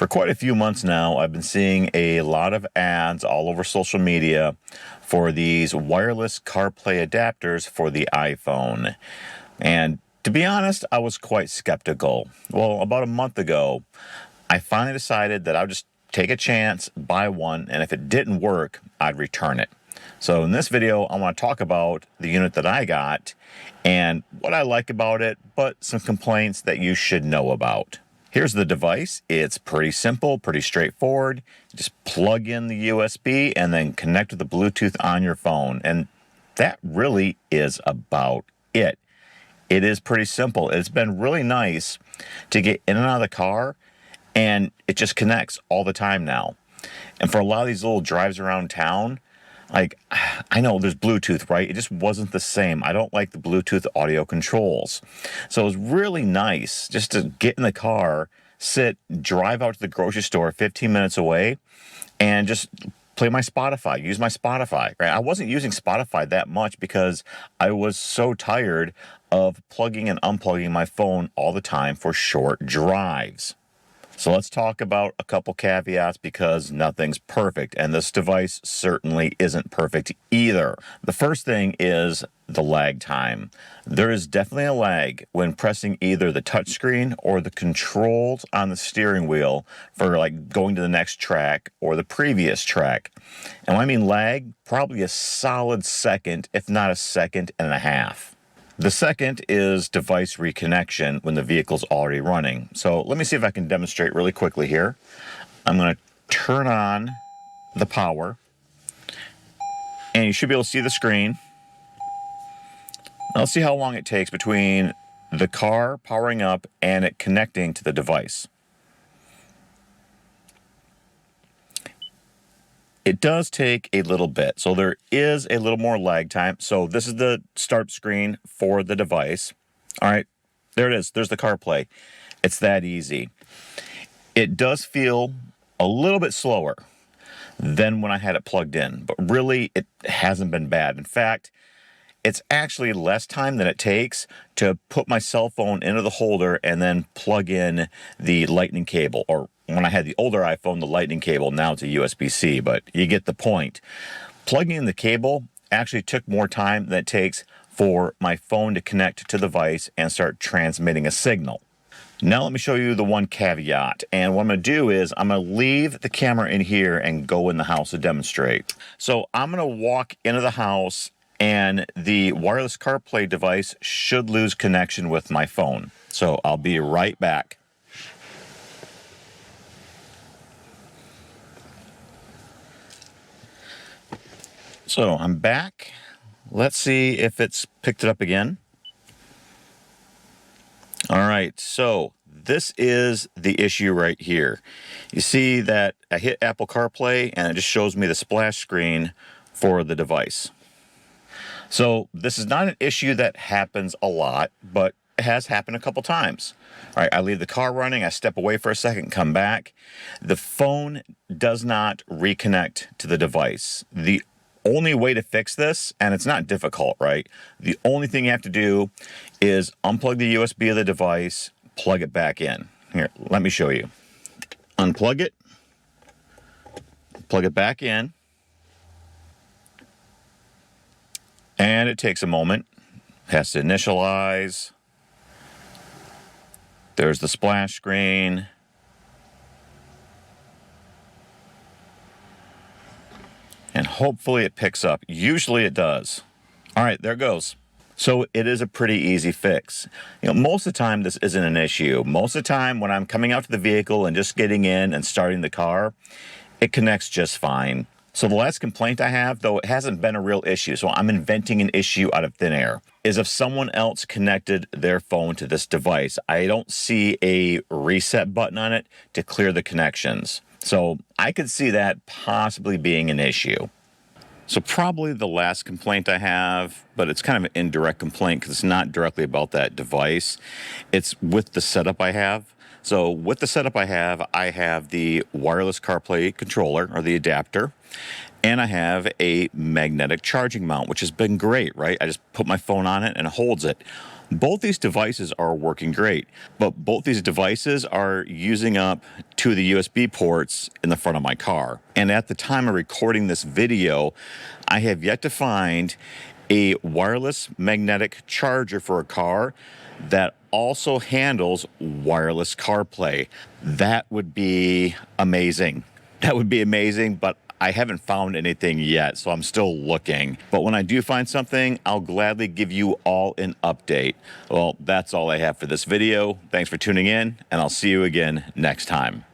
For quite a few months now, I've been seeing a lot of ads all over social media for these wireless CarPlay adapters for the iPhone. And to be honest, I was quite skeptical. Well, about a month ago, I finally decided that I would just take a chance, buy one, and if it didn't work, I'd return it. So in this video, I want to talk about the unit that I got and what I like about it, but some complaints that you should know about. Here's the device. It's pretty simple, pretty straightforward. Just plug in the USB and then connect with the Bluetooth on your phone. And that really is about it. It is pretty simple. It's been really nice to get in and out of the car, and it just connects all the time now. And for a lot of these little drives around town, like, I know there's Bluetooth, right? It just wasn't the same. I don't like the Bluetooth audio controls. So it was really nice just to get in the car, sit, drive out to the grocery store 15 minutes away, and just play my Spotify, use my Spotify, right? I wasn't using Spotify that much because I was so tired of plugging and unplugging my phone all the time for short drives. So let's talk about a couple caveats because nothing's perfect, and this device certainly isn't perfect either. The first thing is the lag time. There is definitely a lag when pressing either the touchscreen or the controls on the steering wheel for like going to the next track or the previous track. And when I mean lag, probably a solid second, if not a second and a half. The second is device reconnection when the vehicle's already running. So let me see if I can demonstrate really quickly here. I'm going to turn on the power, and you should be able to see the screen. Now let's see how long it takes between the car powering up and it connecting to the device. It does take a little bit, so there is a little more lag time. So this is the start screen for the device. All right, there it is. There's the CarPlay. It's that easy. It does feel a little bit slower than when I had it plugged in, but really it hasn't been bad. In fact, it's actually less time than it takes to put my cell phone into the holder and then plug in the lightning cable, or when I had the older iPhone, the lightning cable. Now it's a USB-C, but you get the point. Plugging in the cable actually took more time than it takes for my phone to connect to the device and start transmitting a signal. Now let me show you the one caveat. And what I'm going to do is I'm going to leave the camera in here and go in the house to demonstrate. So I'm going to walk into the house, and the wireless CarPlay device should lose connection with my phone. So I'll be right back. So I'm back. Let's see if it's picked it up again. All right, so this is the issue right here. You see that I hit Apple CarPlay and it just shows me the splash screen for the device. So this is not an issue that happens a lot, but it has happened a couple times. All right, I leave the car running, I step away for a second, come back. The phone does not reconnect to the device. The only way to fix this, and it's not difficult, right? The only thing you have to do is unplug the USB of the device, plug it back in. Here, let me show you. Unplug it, plug it back in, and it takes a moment. It has to initialize. There's the splash screen. And hopefully it picks up. Usually it does. All right, there it goes. So it is a pretty easy fix. Most of the time this isn't an issue. Most of the time when I'm coming out to the vehicle and just getting in and starting the car, it connects just fine. So the last complaint I have, though it hasn't been a real issue, so I'm inventing an issue out of thin air, is if someone else connected their phone to this device. I don't see a reset button on it to clear the connections. So I could see that possibly being an issue. So probably the last complaint I have, but it's kind of an indirect complaint because it's not directly about that device. It's with the setup I have. So with the setup I have the wireless CarPlay controller, or the adapter, and I have a magnetic charging mount, which has been great, right? I just put my phone on it and it holds it. Both these devices are working great, but both these devices are using up two of the USB ports in the front of my car. And at the time of recording this video, I have yet to find a wireless magnetic charger for a car that also handles wireless CarPlay. That would be amazing. That would be amazing, but I haven't found anything yet, so I'm still looking. But when I do find something, I'll gladly give you all an update. Well, that's all I have for this video. Thanks for tuning in, and I'll see you again next time.